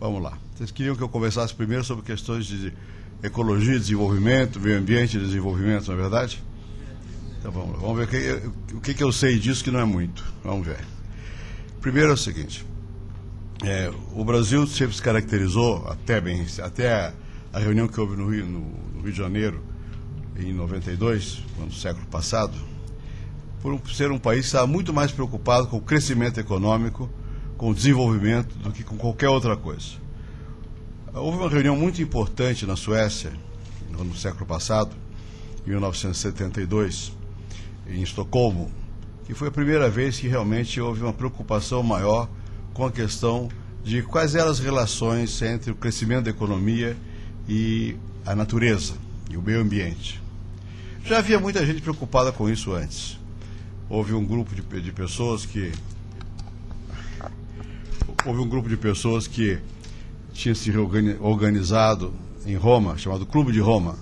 Vamos lá. Vocês queriam que eu conversasse primeiro sobre questões de ecologia e desenvolvimento, meio ambiente e desenvolvimento, não é verdade? Então vamos ver o que eu sei disso, que não é muito. Vamos ver. Primeiro é o seguinte, o Brasil sempre se caracterizou, até a reunião que houve no Rio de Janeiro, em 92, no século passado, por ser um país que estava muito mais preocupado com o crescimento econômico, com o desenvolvimento, do que com qualquer outra coisa. Houve uma reunião muito importante na Suécia, no século passado, em 1972, em Estocolmo, que foi a primeira vez que realmente houve uma preocupação maior com a questão de quais eram as relações entre o crescimento da economia e a natureza, e o meio ambiente. Já havia muita gente preocupada com isso antes. Houve um grupo de pessoas que tinha se organizado em Roma, chamado Clube de Roma,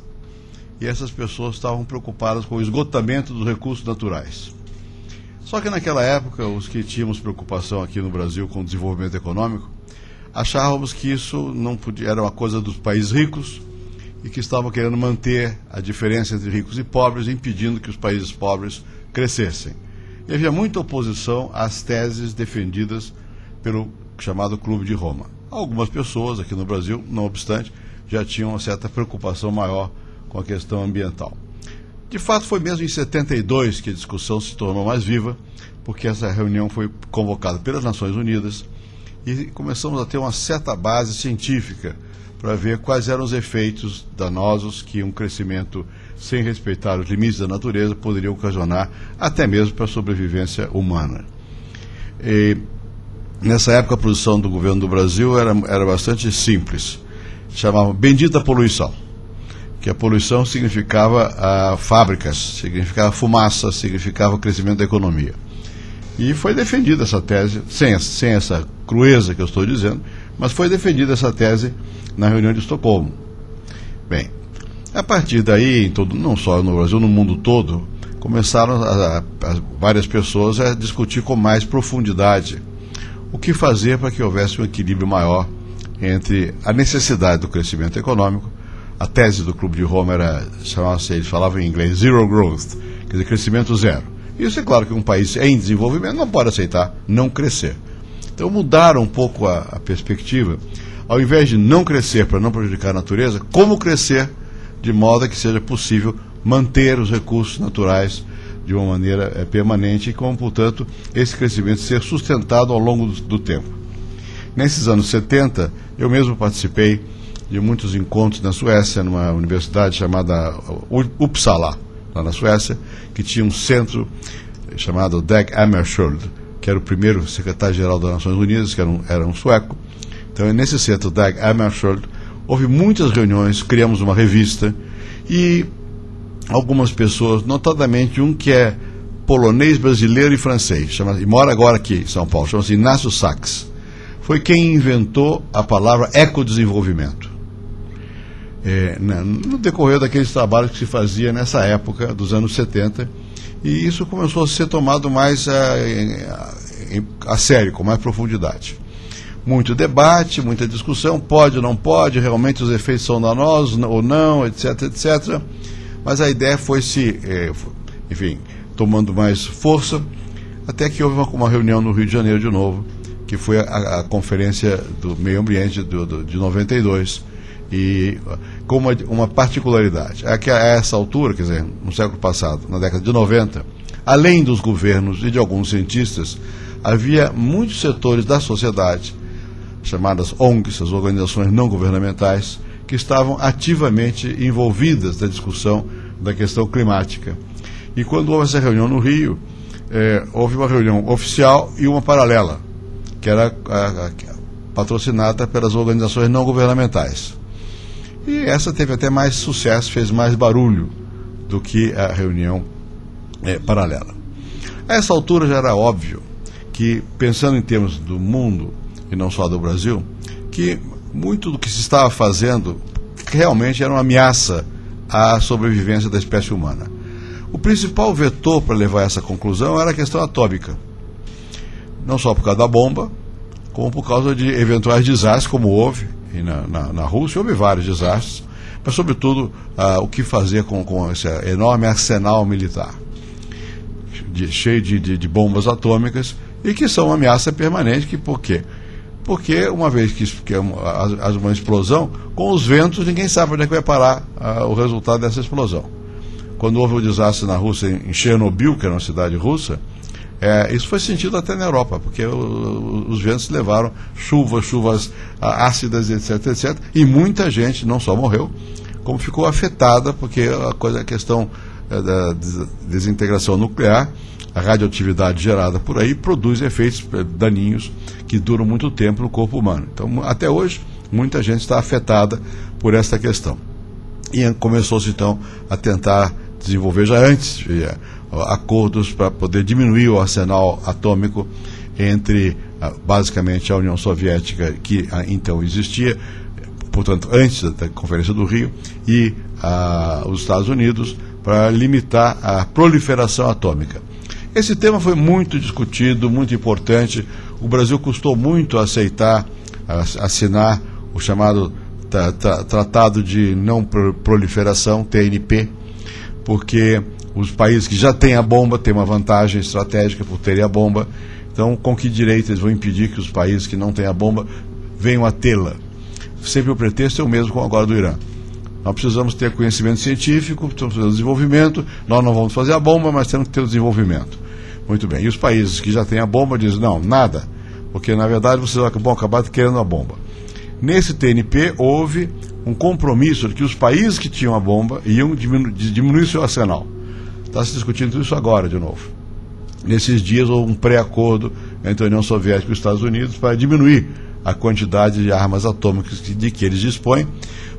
e essas pessoas estavam preocupadas com o esgotamento dos recursos naturais. Só que naquela época, os que tínhamos preocupação aqui no Brasil com o desenvolvimento econômico, achávamos que isso não podia, era uma coisa dos países ricos e que estavam querendo manter a diferença entre ricos e pobres, impedindo que os países pobres crescessem. E havia muita oposição às teses defendidas pelo chamado Clube de Roma. Algumas pessoas aqui no Brasil, não obstante, já tinham uma certa preocupação maior com a questão ambiental. De fato, foi mesmo em 72 que a discussão se tornou mais viva, porque essa reunião foi convocada pelas Nações Unidas e começamos a ter uma certa base científica para ver quais eram os efeitos danosos que um crescimento sem respeitar os limites da natureza poderia ocasionar, até mesmo para a sobrevivência humana. Nessa época, a posição do governo do Brasil era bastante simples. Chamavam bendita poluição, que a poluição significava fábricas, significava fumaça, significava o crescimento da economia. E foi defendida essa tese, sem essa crueza que eu estou dizendo, mas foi defendida essa tese na reunião de Estocolmo. Bem, a partir daí, não só no Brasil, no mundo todo, começaram várias pessoas a discutir com mais profundidade o que fazer para que houvesse um equilíbrio maior entre a necessidade do crescimento econômico. A tese do Clube de Roma eles falavam em inglês zero growth, quer dizer, crescimento zero. Isso é claro que um país em desenvolvimento não pode aceitar não crescer. Então mudaram um pouco a perspectiva, ao invés de não crescer para não prejudicar a natureza, como crescer de modo que seja possível manter os recursos naturais de uma maneira permanente e como, portanto, esse crescimento ser sustentado ao longo do tempo. Nesses anos 70, eu mesmo participei de muitos encontros na Suécia, numa universidade chamada Uppsala, lá na Suécia, que tinha um centro chamado Dag Hammarskjöld, que era o primeiro secretário-geral das Nações Unidas, que era um sueco. Então, nesse centro Dag Hammarskjöld, houve muitas reuniões, criamos uma revista, e algumas pessoas, notadamente um que é polonês, brasileiro e francês, e mora agora aqui em São Paulo, chama-se Inácio Sachs, foi quem inventou a palavra ecodesenvolvimento. No decorrer daqueles trabalhos que se fazia nessa época, dos anos 70, e isso começou a ser tomado mais a sério, com mais profundidade. Muito debate, muita discussão, pode ou não pode, realmente os efeitos são danosos ou não, etc, etc. Mas a ideia foi tomando mais força, até que houve uma reunião no Rio de Janeiro de novo, que foi a Conferência do Meio Ambiente de 92, e com uma particularidade, é que a essa altura, quer dizer, no século passado, na década de 90, além dos governos e de alguns cientistas, havia muitos setores da sociedade, chamadas ONGs, as organizações não governamentais, que estavam ativamente envolvidas na discussão da questão climática. E quando houve essa reunião no Rio, houve uma reunião oficial e uma paralela, que era patrocinada pelas organizações não governamentais. E essa teve até mais sucesso, fez mais barulho do que a reunião paralela. A essa altura já era óbvio que, pensando em termos do mundo, e não só do Brasil, que muito do que se estava fazendo realmente era uma ameaça à sobrevivência da espécie humana. O principal vetor para levar a essa conclusão era a questão atômica. Não só por causa da bomba, como por causa de eventuais desastres, como houve na Rússia. Houve vários desastres, mas sobretudo o que fazer com esse enorme arsenal militar, cheio de bombas atômicas, e que são uma ameaça permanente. Por quê? Porque uma vez que uma explosão, com os ventos ninguém sabe onde é que vai parar o resultado dessa explosão. Quando houve o desastre na Rússia, em Chernobyl, que era uma cidade russa, isso foi sentido até na Europa, porque os ventos levaram chuvas ácidas, etc, etc, e muita gente não só morreu, como ficou afetada, porque a questão da desintegração nuclear, a radioatividade gerada por aí, produz efeitos daninhos que duram muito tempo no corpo humano. Então, até hoje, muita gente está afetada por essa questão. E começou-se, então, a tentar desenvolver, já antes, acordos para poder diminuir o arsenal atômico entre, basicamente, a União Soviética, que então existia, portanto, antes da Conferência do Rio, e os Estados Unidos, para limitar a proliferação atômica. Esse tema foi muito discutido, muito importante. O Brasil custou muito a aceitar, assinar o chamado Tratado de Não Proliferação, TNP, porque os países que já têm a bomba têm uma vantagem estratégica por terem a bomba. Então, com que direito eles vão impedir que os países que não têm a bomba venham a tê-la? Sempre o pretexto é o mesmo como agora do Irã. Nós precisamos ter conhecimento científico, precisamos fazer o desenvolvimento, nós não vamos fazer a bomba, mas temos que ter o desenvolvimento. Muito bem. E os países que já têm a bomba dizem, não, nada, porque na verdade vocês vão acabar querendo a bomba. Nesse TNP houve um compromisso de que os países que tinham a bomba iam diminuir seu arsenal. Está se discutindo tudo isso agora de novo. Nesses dias houve um pré-acordo entre a União Soviética e os Estados Unidos para diminuir a quantidade de armas atômicas de que eles dispõem,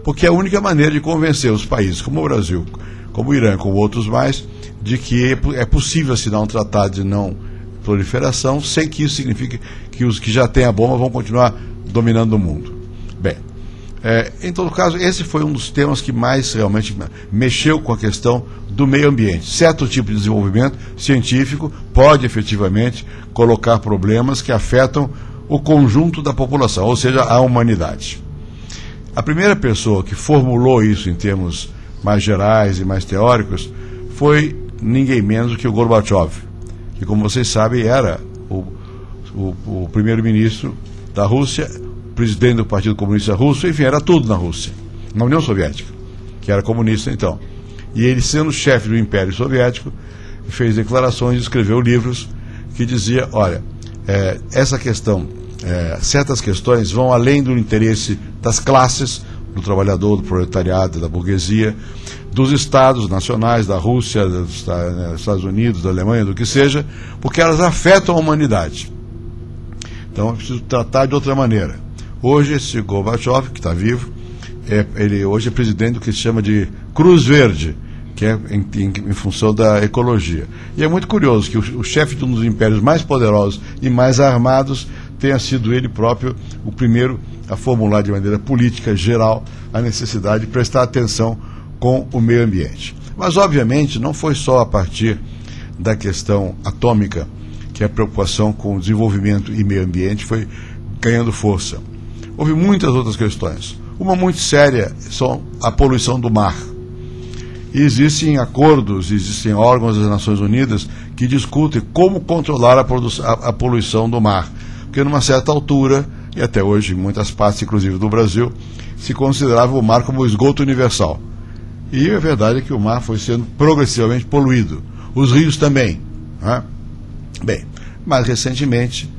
porque é a única maneira de convencer os países como o Brasil, como o Irã, como outros mais, de que é possível assinar um tratado de não proliferação, sem que isso signifique que os que já têm a bomba vão continuar dominando o mundo. Bem, em todo caso, esse foi um dos temas que mais realmente mexeu com a questão do meio ambiente. Certo tipo de desenvolvimento científico pode efetivamente colocar problemas que afetam o conjunto da população, ou seja, a humanidade. A primeira pessoa que formulou isso em termos mais gerais e mais teóricos foi ninguém menos do que o Gorbachev, que, como vocês sabem, era o primeiro-ministro da Rússia, presidente do Partido Comunista Russo, enfim, era tudo na Rússia, na União Soviética, que era comunista então. E ele, sendo chefe do Império Soviético, fez declarações e escreveu livros que dizia, olha, essa questão, certas questões vão além do interesse das classes, do trabalhador, do proletariado, da burguesia, dos estados nacionais, da Rússia, dos Estados Unidos, da Alemanha, do que seja, porque elas afetam a humanidade. Então é preciso tratar de outra maneira. Hoje esse Gorbachev, que está vivo, ele hoje é presidente do que se chama de Cruz Verde, que é em função da ecologia. E é muito curioso que o chefe de um dos impérios mais poderosos e mais armados tenha sido ele próprio o primeiro a formular de maneira política geral a necessidade de prestar atenção com o meio ambiente. Mas, obviamente, não foi só a partir da questão atômica que a preocupação com o desenvolvimento e meio ambiente foi ganhando força. Houve muitas outras questões. Uma muito séria são a poluição do mar. E existem acordos, existem órgãos das Nações Unidas que discutem como controlar a poluição do mar. Porque numa certa altura, e até hoje em muitas partes, inclusive do Brasil, se considerava o mar como o esgoto universal. E a verdade é que o mar foi sendo progressivamente poluído. Os rios também. Né? Bem, mais recentemente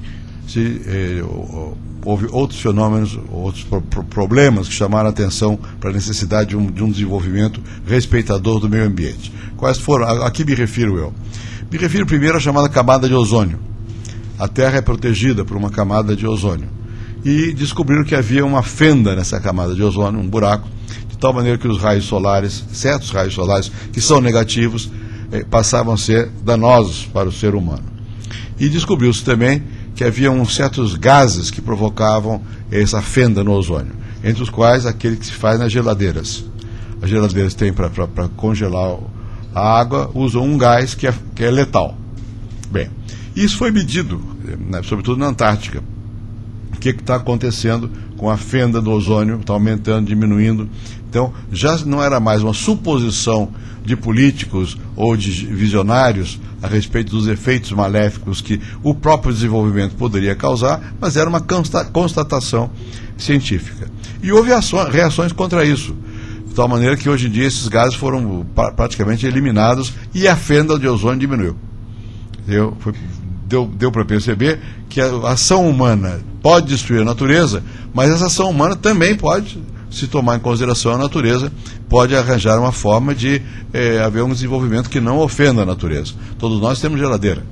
houve outros fenômenos, outros problemas que chamaram a atenção para a necessidade de um desenvolvimento respeitador do meio ambiente. Quais foram? A que me refiro eu? Me refiro primeiro à chamada camada de ozônio. A Terra é protegida por uma camada de ozônio. E descobriram que havia uma fenda nessa camada de ozônio, um buraco, de tal maneira que os raios solares, certos raios solares que são negativos, passavam a ser danosos para o ser humano. E descobriu-se também que havia certos gases que provocavam essa fenda no ozônio, entre os quais aquele que se faz nas geladeiras. As geladeiras têm para congelar a água, usam um gás que é letal. Bem, isso foi medido, sobretudo na Antártica, o que está acontecendo com a fenda do ozônio, está aumentando, diminuindo. Então, já não era mais uma suposição de políticos ou de visionários a respeito dos efeitos maléficos que o próprio desenvolvimento poderia causar, mas era uma constatação científica. E houve reações contra isso, de tal maneira que hoje em dia esses gases foram praticamente eliminados e a fenda de ozônio diminuiu. Deu para perceber que a ação humana pode destruir a natureza, mas essa ação humana também pode, se tomar em consideração a natureza, pode arranjar uma forma de haver um desenvolvimento que não ofenda a natureza. Todos nós temos geladeira,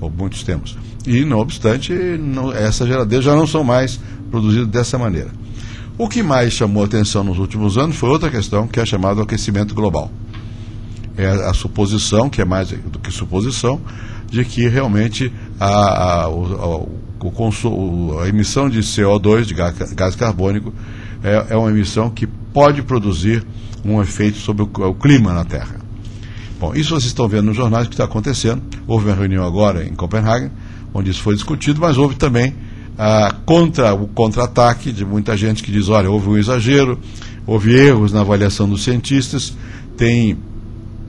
ou muitos temos, e não obstante, essas geladeiras já não são mais produzidas dessa maneira. O que mais chamou a atenção nos últimos anos foi outra questão, que é chamado aquecimento global. É a suposição, que é mais do que suposição, de que realmente a emissão de CO2, de gás carbônico, é uma emissão que pode produzir um efeito sobre o clima na Terra. Bom, isso vocês estão vendo nos jornais, o que está acontecendo. Houve uma reunião agora em Copenhague, onde isso foi discutido, mas houve também o contra-ataque de muita gente que diz, olha, houve um exagero, houve erros na avaliação dos cientistas, tem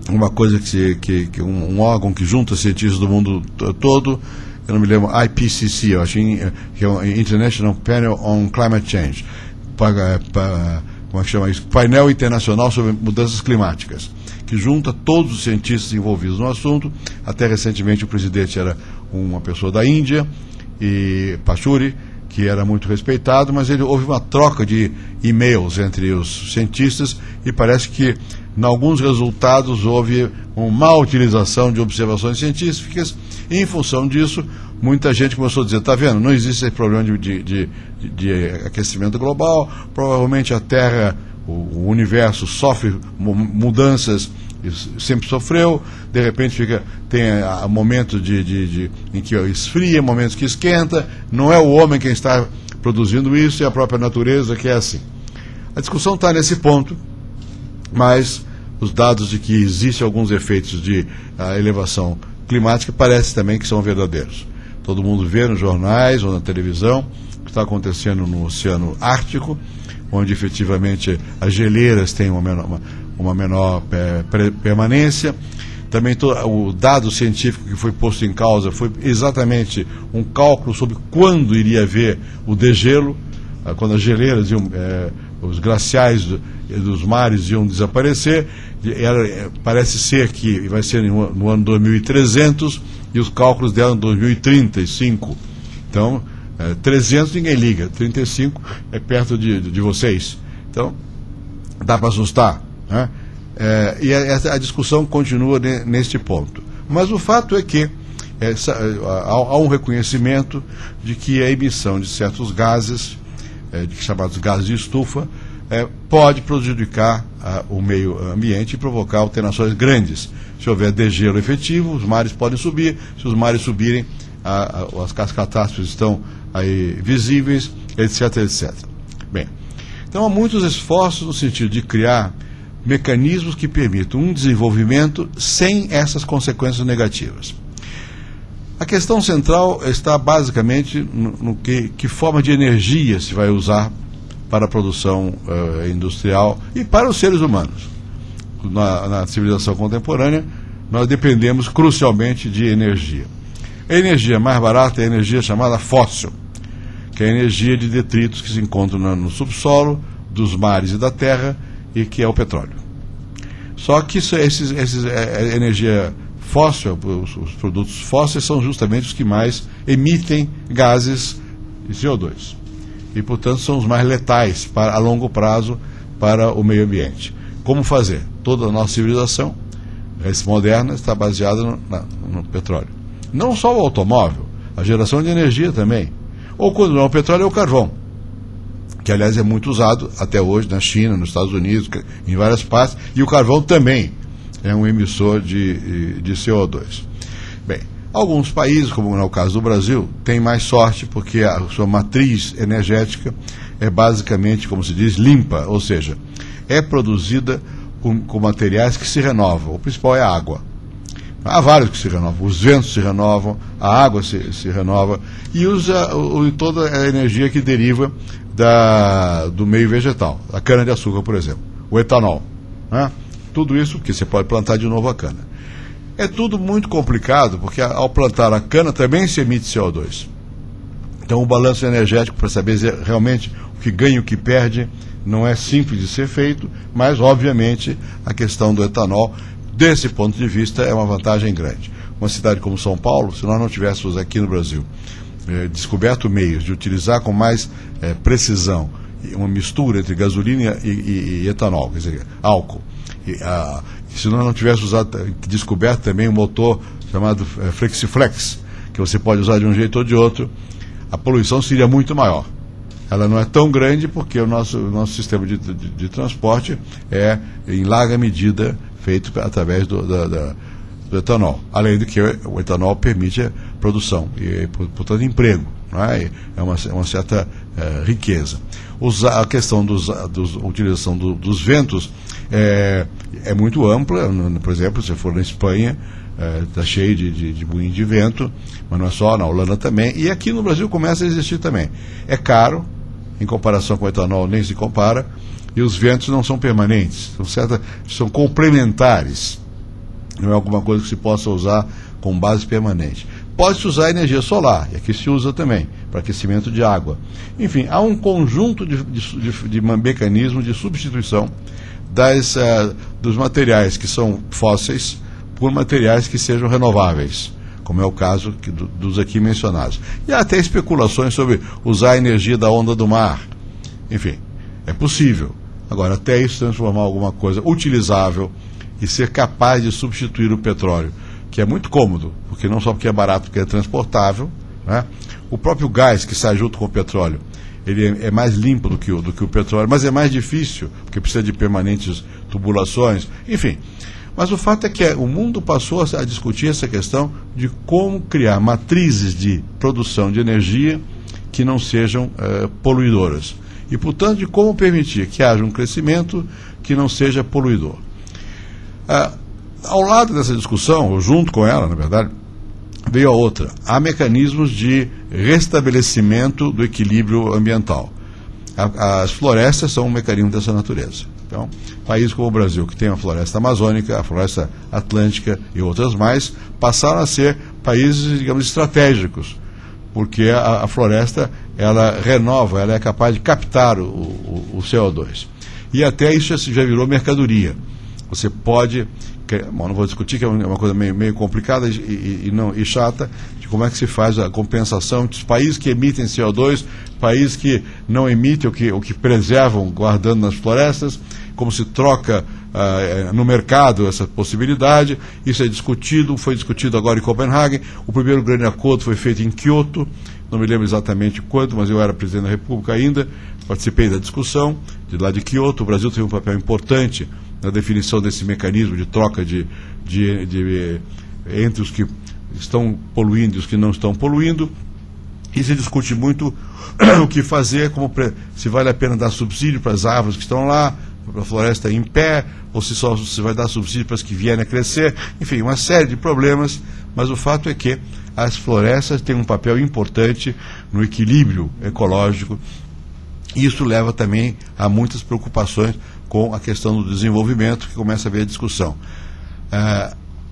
uma coisa que um órgão que junta cientistas do mundo todo, eu não me lembro, IPCC, eu acho, que é o International Panel on Climate Change, como é que chama isso? Painel Internacional sobre Mudanças Climáticas, que junta todos os cientistas envolvidos no assunto. Até recentemente o presidente era uma pessoa da Índia, e Pachauri, que era muito respeitado, mas houve uma troca de e-mails entre os cientistas e parece que em alguns resultados houve uma má utilização de observações científicas e em função disso muita gente começou a dizer, está vendo, não existe esse problema de aquecimento global, provavelmente a Terra, o universo sofre mudanças, sempre sofreu, de repente tem momentos em que esfria, momentos que esquenta, não é o homem quem está produzindo isso, é a própria natureza que é assim. A discussão está nesse ponto, mas os dados de que existem alguns efeitos de elevação climática parece também que são verdadeiros. Todo mundo vê nos jornais ou na televisão o que está acontecendo no Oceano Ártico, onde efetivamente as geleiras têm uma menor permanência. Também o dado científico que foi posto em causa foi exatamente um cálculo sobre quando iria haver o degelo, quando as geleiras os glaciais dos mares iam desaparecer. Parece ser que vai ser no ano 2300 e os cálculos deram 2035. Então, 300 ninguém liga, 35 é perto de vocês. Então, dá para assustar, né? E a discussão continua neste ponto. Mas o fato é que há um reconhecimento de que a emissão de certos gases, chamados gases de estufa, pode prejudicar o meio ambiente e provocar alterações grandes. Se houver degelo efetivo, os mares podem subir. Se os mares subirem, as catástrofes estão aí visíveis, etc, etc. Bem, então há muitos esforços no sentido de criar mecanismos que permitam um desenvolvimento sem essas consequências negativas. A questão central está basicamente no que forma de energia se vai usar para a produção industrial e para os seres humanos. Na civilização contemporânea, nós dependemos crucialmente de energia. A energia mais barata é a energia chamada fóssil, que é a energia de detritos que se encontram no subsolo, dos mares e da terra, e que é o petróleo. Só que a energia fóssil, os produtos fósseis, são justamente os que mais emitem gases de CO2. E, portanto, são os mais letais a longo prazo para o meio ambiente. Como fazer? Toda a nossa civilização moderna está baseada no petróleo. Não só o automóvel, a geração de energia também. Ou quando não é o petróleo, é o carvão, que aliás é muito usado até hoje na China, nos Estados Unidos, em várias partes, e o carvão também é um emissor de CO2. Bem, alguns países, como no caso do Brasil, têm mais sorte porque a sua matriz energética é basicamente, como se diz, limpa, ou seja, é produzida com materiais que se renovam. O principal é a água. Há vários que se renovam, os ventos se renovam, a água se renova e usa toda a energia que deriva do meio vegetal, a cana-de-açúcar, por exemplo, o etanol, né? Tudo isso que você pode plantar de novo a cana. É tudo muito complicado, porque ao plantar a cana também se emite CO2. Então o balanço energético, para saber realmente o que ganha e o que perde, não é simples de ser feito, mas obviamente a questão do etanol, desse ponto de vista, é uma vantagem grande. Uma cidade como São Paulo, se nós não tivéssemos aqui no Brasil descoberto meios de utilizar com mais precisão uma mistura entre gasolina e etanol, quer dizer, álcool, se nós não tivéssemos descoberto também um motor chamado Flexiflex, que você pode usar de um jeito ou de outro, a poluição seria muito maior. Ela não é tão grande porque o nosso sistema de transporte é, em larga medida, feito através do etanol. Além do que o etanol permite a produção e, portanto, emprego. Não é? É uma certa riqueza. A questão da utilização dos ventos é muito ampla. Por exemplo, se for na Espanha, está cheio de moinho de vento, mas não é só, na Holanda também, e aqui no Brasil começa a existir também. É caro, em comparação com o etanol nem se compara, e os ventos não são permanentes, são complementares, não é alguma coisa que se possa usar com base permanente. Pode-se usar energia solar, e aqui se usa também, para aquecimento de água. Enfim, há um conjunto de mecanismos de substituição dos materiais que são fósseis por materiais que sejam renováveis, como é o caso dos aqui mencionados. E há até especulações sobre usar a energia da onda do mar. Enfim, é possível. Agora, até isso transformar alguma coisa utilizável e ser capaz de substituir o petróleo, que é muito cômodo, porque não só porque é barato, porque é transportável, né? O próprio gás que sai junto com o petróleo, ele é mais limpo do que o petróleo, mas é mais difícil, porque precisa de permanentes tubulações, enfim. Mas o fato é que o mundo passou a discutir essa questão de como criar matrizes de produção de energia que não sejam poluidoras. E, portanto, de como permitir que haja um crescimento que não seja poluidor. Ao lado dessa discussão, ou junto com ela, na verdade, veio a outra. Há mecanismos de restabelecimento do equilíbrio ambiental. As florestas são um mecanismo dessa natureza. Então, países como o Brasil, que tem a floresta amazônica, a floresta atlântica e outras mais, passaram a ser países, digamos, estratégicos, porque a floresta, ela renova, ela é capaz de captar o CO2. E até isso já virou mercadoria. Você pode... Bom, não vou discutir, que é uma coisa meio complicada e chata, de como é que se faz a compensação entre os países que emitem CO2, países que não emitem ou que preservam, guardando nas florestas, como se troca no mercado essa possibilidade. Isso é discutido, foi discutido agora em Copenhague. O primeiro grande acordo foi feito em Kyoto, não me lembro exatamente quando, mas eu era presidente da República ainda, participei da discussão de lá de Kyoto. O Brasil teve um papel importante na definição desse mecanismo de troca entre os que estão poluindo e os que não estão poluindo, e se discute muito o que fazer, se vale a pena dar subsídio para as árvores que estão lá, para a floresta em pé, ou se vai dar subsídio para as que vierem a crescer, enfim, uma série de problemas, mas o fato é que as florestas têm um papel importante no equilíbrio ecológico, e isso leva também a muitas preocupações com a questão do desenvolvimento, que começa a haver a discussão.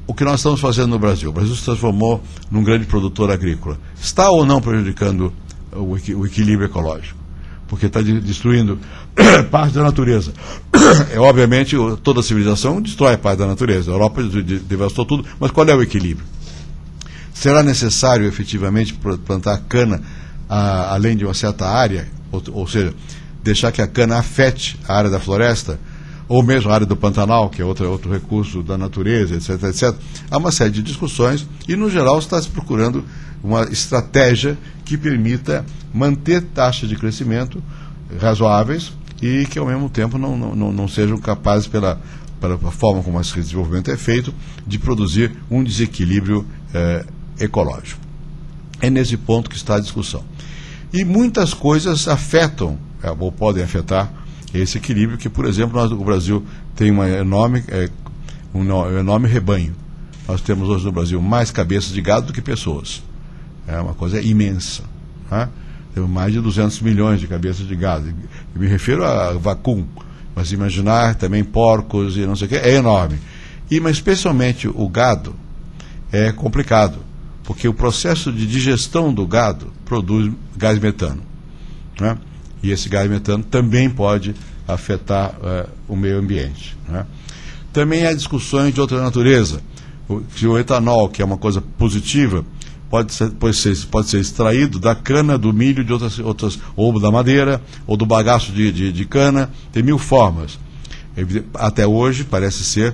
O que nós estamos fazendo no Brasil? O Brasil se transformou num grande produtor agrícola. Está ou não prejudicando o equilíbrio ecológico? Porque está destruindo parte da natureza. Obviamente, toda a civilização destrói parte da natureza. A Europa devastou tudo, mas qual é o equilíbrio? Será necessário, efetivamente, plantar cana além de uma certa área? Ou seja, deixar que a cana afete a área da floresta, ou mesmo a área do Pantanal, que é outro recurso da natureza, etc, etc. Há uma série de discussões e, no geral, está se procurando uma estratégia que permita manter taxas de crescimento razoáveis e que, ao mesmo tempo, não sejam capazes, pela forma como esse desenvolvimento é feito, de produzir um desequilíbrio ecológico. É nesse ponto que está a discussão. E muitas coisas afetam, ou podem afetar, esse equilíbrio, que, por exemplo, o Brasil tem um enorme rebanho. Nós temos hoje no Brasil mais cabeças de gado do que pessoas. É uma coisa imensa. Né? Temos mais de 200 milhões de cabeças de gado. Eu me refiro a vacum, mas imaginar também porcos e não sei o que, é enorme. Mas especialmente o gado é complicado, porque o processo de digestão do gado produz gás metano. Né? E esse gás metano também pode afetar o meio ambiente. Né? Também há discussões de outra natureza. O etanol, que é uma coisa positiva, pode ser extraído da cana, do milho, de outras, ou da madeira, ou do bagaço de cana. Tem 1000 formas. Até hoje, parece ser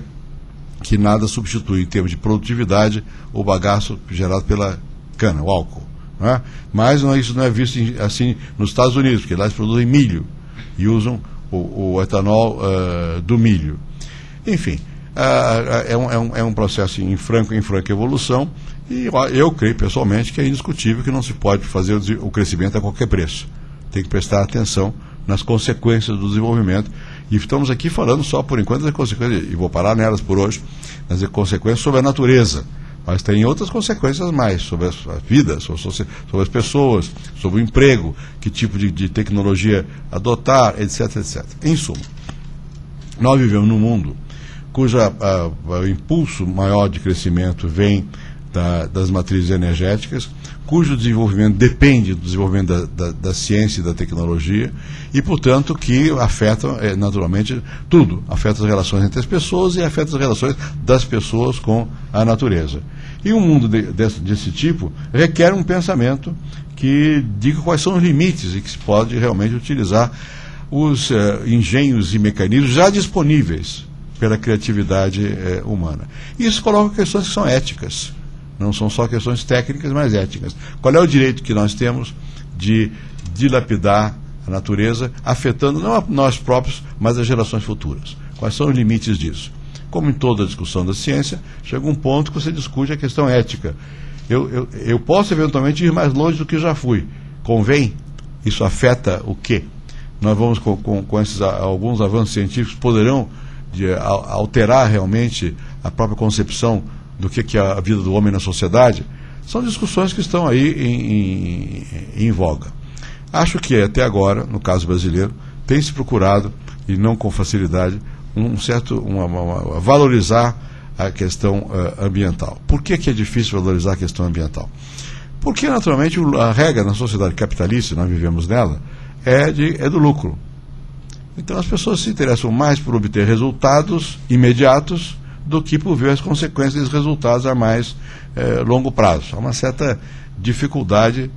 que nada substitui, em termos de produtividade, o bagaço gerado pela cana, o álcool. Né? Mas isso não é visto assim nos Estados Unidos, porque lá eles produzem milho e usam o etanol do milho. Enfim, é um processo em franca evolução, e eu creio pessoalmente que é indiscutível que não se pode fazer o crescimento a qualquer preço. Tem que prestar atenção nas consequências do desenvolvimento, e estamos aqui falando só por enquanto das consequências, e vou parar nelas por hoje, nas consequências sobre a natureza, mas tem outras consequências mais, sobre a vida, sobre as pessoas, sobre o emprego, que tipo de tecnologia adotar, etc, etc. Em suma, nós vivemos num mundo cujo impulso maior de crescimento vem das matrizes energéticas, cujo desenvolvimento depende do desenvolvimento da ciência e da tecnologia, e, portanto, que afeta, naturalmente, tudo. Afeta as relações entre as pessoas e afeta as relações das pessoas com a natureza. E um mundo desse tipo requer um pensamento que diga quais são os limites e que se pode realmente utilizar os engenhos e mecanismos já disponíveis pela criatividade humana. Isso coloca questões que são éticas. Não são só questões técnicas, mas éticas. Qual é o direito que nós temos de dilapidar a natureza, afetando não a nós próprios, mas as gerações futuras? Quais são os limites disso? Como em toda a discussão da ciência, chega um ponto que você discute a questão ética. Eu posso eventualmente ir mais longe do que já fui. Convém? Isso afeta o quê? Nós vamos, com esses alguns avanços científicos, poderão alterar realmente a própria concepção do que é a vida do homem na sociedade. São discussões que estão aí em voga. Acho que até agora, no caso brasileiro, tem se procurado, e não com facilidade, valorizar a questão ambiental. Por que é difícil valorizar a questão ambiental? Porque, naturalmente, a regra na sociedade capitalista, nós vivemos nela, é do lucro. Então as pessoas se interessam mais por obter resultados imediatos do que por ver as consequências desses resultados a mais longo prazo. Há uma certa dificuldade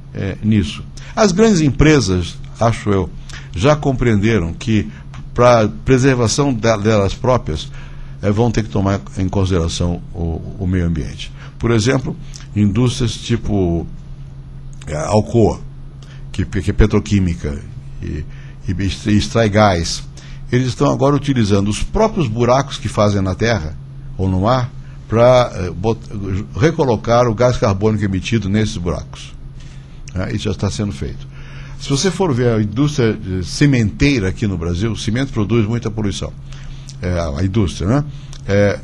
nisso. As grandes empresas, acho eu, já compreenderam que, para preservação delas próprias, vão ter que tomar em consideração o meio ambiente. Por exemplo, indústrias tipo Alcoa, que é petroquímica e extrai gás, eles estão agora utilizando os próprios buracos que fazem na terra ou no mar para recolocar o gás carbônico emitido nesses buracos. Isso já está sendo feito. Se você for ver a indústria cimenteira aqui no Brasil, o cimento produz muita poluição. A indústria, né?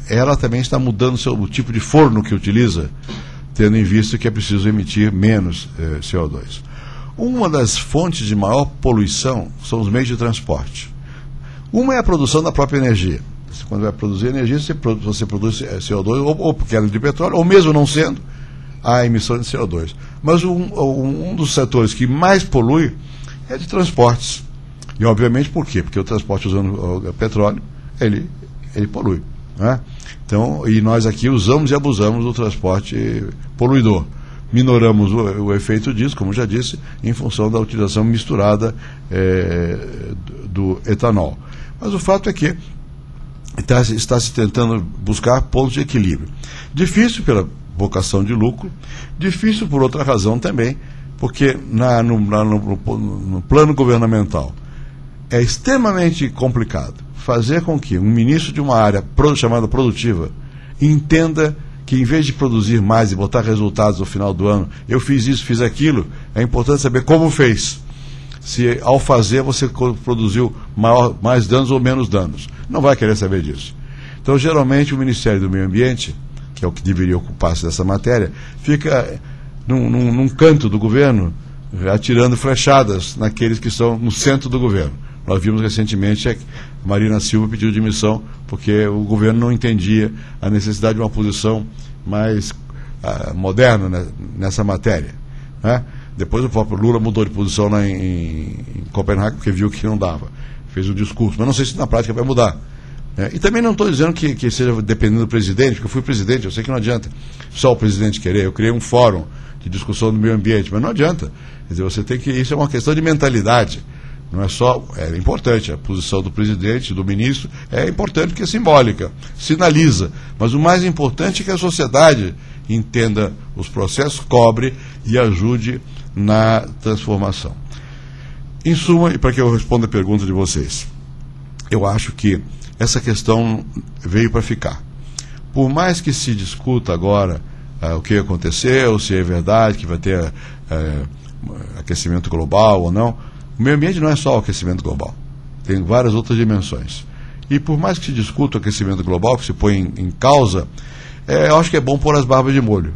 Ela também está mudando o tipo de forno que utiliza, tendo em vista que é preciso emitir menos CO2. Uma das fontes de maior poluição são os meios de transporte. Uma é a produção da própria energia. Quando vai produzir energia, você produz CO2, ou queda de petróleo, ou mesmo não sendo, há emissão de CO2. Mas um dos setores que mais polui é de transportes. E, obviamente, por quê? Porque o transporte usando petróleo, ele polui. Né? Então, e nós aqui usamos e abusamos do transporte poluidor. Minoramos o efeito disso, como já disse, em função da utilização misturada do etanol. Mas o fato é que está se tentando buscar pontos de equilíbrio. Difícil pela vocação de lucro, difícil por outra razão também, porque no plano governamental é extremamente complicado fazer com que um ministro de uma área chamada produtiva entenda que, em vez de produzir mais e botar resultados no final do ano, eu fiz isso, fiz aquilo, é importante saber como fez. Se ao fazer você produziu mais danos ou menos danos. Não vai querer saber disso. Então, geralmente, o Ministério do Meio Ambiente, que é o que deveria ocupar-se dessa matéria, fica num canto do governo, atirando flechadas naqueles que estão no centro do governo. Nós vimos recentemente a Marina Silva pediu demissão porque o governo não entendia a necessidade de uma posição mais moderna, né, nessa matéria, né? Depois o próprio Lula mudou de posição lá em Copenhague porque viu que não dava. Fez um discurso, mas não sei se na prática vai mudar. E também não estou dizendo que seja dependendo do presidente, porque eu fui presidente, eu sei que não adianta só o presidente querer. Eu criei um fórum de discussão do meio ambiente, mas não adianta. Quer dizer, você tem que. Isso é uma questão de mentalidade. Não é só. É importante, a posição do presidente, do ministro, é importante porque é simbólica, sinaliza. Mas o mais importante é que a sociedade entenda os processos, cobre e ajude na transformação. Em suma, e para que eu responda a pergunta de vocês, eu acho que essa questão veio para ficar. Por mais que se discuta agora o que aconteceu, se é verdade que vai ter aquecimento global ou não, o meio ambiente não é só o aquecimento global, tem várias outras dimensões. E por mais que se discuta o aquecimento global, que se põe em causa, eu acho que é bom pôr as barbas de molho.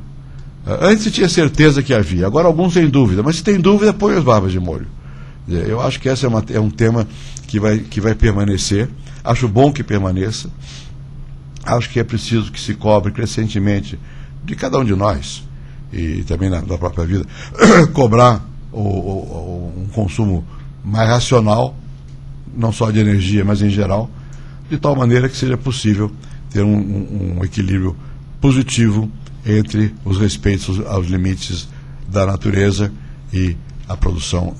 Antes se tinha certeza que havia, agora alguns têm dúvida, mas se tem dúvida, põe as barbas de molho. Eu acho que esse é um tema que vai permanecer, acho bom que permaneça, acho que é preciso que se cobre crescentemente de cada um de nós, e também da própria vida, cobrar um consumo mais racional, não só de energia, mas em geral, de tal maneira que seja possível ter um equilíbrio positivo entre os respeitos aos limites da natureza e a produção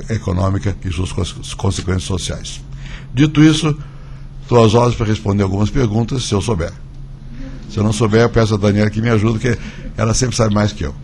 econômica e suas consequências sociais. Dito isso, estou às horas para responder algumas perguntas, se eu souber. Se eu não souber, eu peço a Daniela que me ajude, porque ela sempre sabe mais que eu.